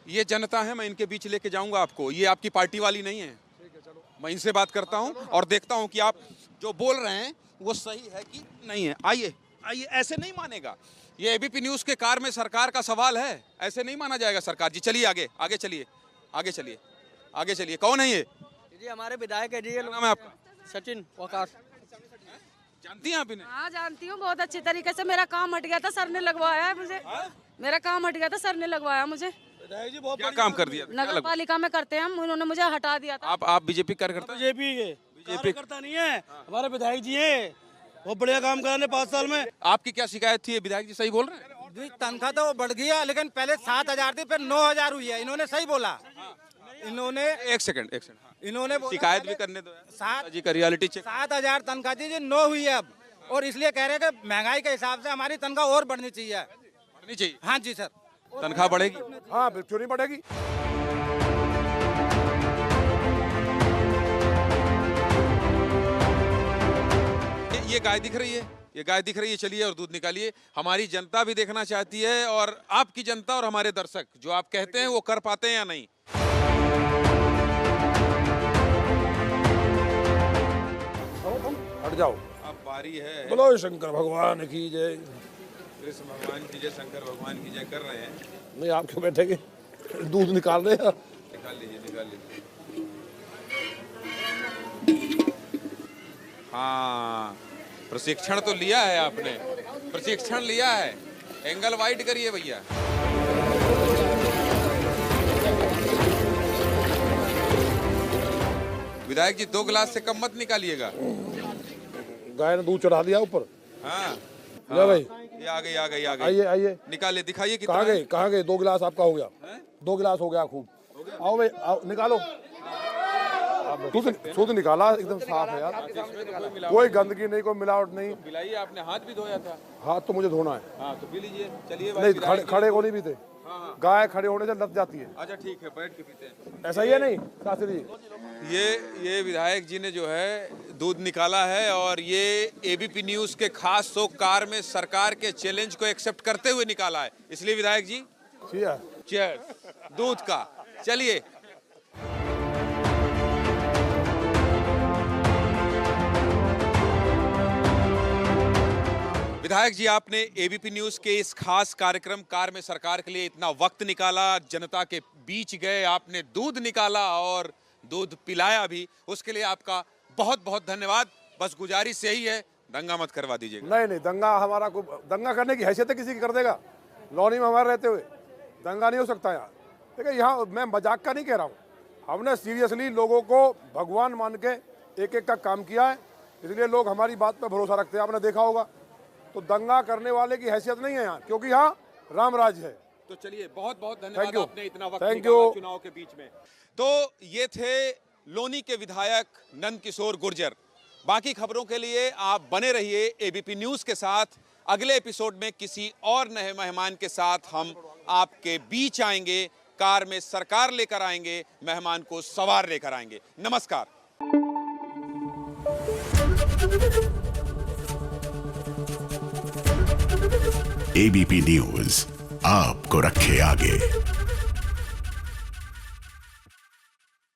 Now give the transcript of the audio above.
ये जनता है, मैं इनके बीच लेके जाऊंगा आपको। ये आपकी पार्टी वाली नहीं है। मैं इनसे बात करता हूं और देखता हूं कि आप जो बोल रहे हैं वो सही है कि नहीं है। आइए आइए, ऐसे नहीं मानेगा। ये एबीपी न्यूज के कार में सरकार का सवाल है, ऐसे नहीं माना जाएगा सरकार जी। चलिए आगे, आगे चलिए, आगे चलिए, आगे चलिए। कौन है ये? जी हमारे विधायक है जी। क्या नाम है आपका? सचिन वकार। जानती हैं आप इन्हें? हाँ जानती हूँ, बहुत अच्छी तरीके से। मेरा काम हट गया था, सर ने लगवाया है मुझे। मेरा काम हट गया था, सर ने लगवाया मुझे। क्या काम कर दिया? नगर पालिका में करते हैं हम, उन्होंने मुझे हटा दिया था। आप बीजेपी कार्यकर्ता? बीजेपी के कार्यकर्ता नहीं है, हमारे विधायक जी हैं। बहुत बढ़िया काम कराने 5 साल में। आपकी क्या शिकायत थी? विधायक जी सही बोल रहे हैं? तनख्वाह तो बढ़ गया, लेकिन पहले 7,000 थी, फिर 9,000 हुई है। इन्होंने सही बोला। इन्होंने एक सेकंड इन्होंने शिकायत भी करने दो यार। 7 जी का रियलिटी चेक। 7,000 तनख्वाह थी जी, 9 हुई है अब। और इसलिए कह रहे हैं कि महंगाई के हिसाब से हमारी तनख्वाह और बढ़नी चाहिए। बढ़नी चाहिए। हाँ जी सर। तनख्वाह बढ़ेगी? हाँ, क्यों नहीं बढ़ेगी। ये गाय दिख रही है, ये गाय दिख रही है। चलिए और दूध निकालिए। हमारी जनता भी देखना चाहती है, और आपकी जनता और हमारे दर्शक जो आप कहते हैं वो कर पाते हैं या नहीं। हट जाओ। अब बारी है। बोलो शंकर भगवान की जय। कृष्ण भगवान की जय, शंकर भगवान की जय कर रहे हैं। नहीं, आप क्यों बैठेंगे? दूध निकाल रहे हैं। निकाल लीजिए, निकाल लीजिए। हाँ, प्रशिक्षण तो लिया है आपने, प्रशिक्षण लिया है। एंगल वाइड करिए भैया। विधायक जी 2 गिलास से कम मत निकालिएगा। गाय ने दूध चढ़ा दिया ऊपर। हाँ, ले भाई, ये आ गई, आ गई, आ गई। आइए आइए। निकालिए, दिखाइए कितना कहाँ है। गए, कहाँ गए? 2 गिलास आपका हो गया। 2 गिलास हो गया खूब। आओ भाई, आओ निकालो। दूध निकाला, एकदम साफ है यार। कोई गंदगी नहीं, कोई मिलावट नहीं। पिलाइए। आपने हाथ भी धोया था? हाथ तो मुझे धोना है। हाँ तो पी लीजिए। चलिए नहीं, खड़े को नहीं पीते। गाय खड़े होने से लग जाती है। अच्छा ठीक है, बैठ के पीते हैं। ऐसा ही है नहीं शास्त्री जी? ये विधायक जी ने जो है दूध निकाला है, और ये एबीपी न्यूज के खास शो कार में सरकार के चैलेंज को एक्सेप्ट करते हुए निकाला है। इसलिए विधायक जी चीयर्स दूध का। चलिए। विधायक जी, आपने एबीपी न्यूज के इस खास कार्यक्रम कार में सरकार के लिए इतना वक्त निकाला, जनता के बीच गए, आपने दूध निकाला और दूध पिलाया भी, उसके लिए आपका बहुत बहुत धन्यवाद। बस गुजारिश यही है, दंगा मत करवा दीजिएगा। नहीं, दंगा हमारा को दंगा करने की हैसियत है किसी की कर देगा? लॉनी में हमारे रहते हुए दंगा नहीं हो सकता यहाँ। देखिए, यहाँ मैं मजाक का नहीं कह रहा हूँ। हमने सीरियसली लोगों को भगवान मान के एक एक का काम किया है, इसलिए लोग हमारी बात पर भरोसा रखते हैं। आपने देखा होगा। तो दंगा करने वाले की हैसियत नहीं है यहाँ, क्योंकि यहाँ राम राज है। तो चलिए, बहुत बहुत धन्यवाद, आपने इतना वक्त थैंक निकाला यू चुनाव के बीच में। तो ये थे लोनी के विधायक नंद किशोर गुर्जर। बाकी खबरों के लिए आप बने रहिए एबीपी न्यूज के साथ। अगले एपिसोड में किसी और नए मेहमान के साथ हम आपके बीच आएंगे। कार में सरकार लेकर आएंगे, मेहमान को सवार लेकर आएंगे। नमस्कार। एबीपी न्यूज आपको रखे आगे।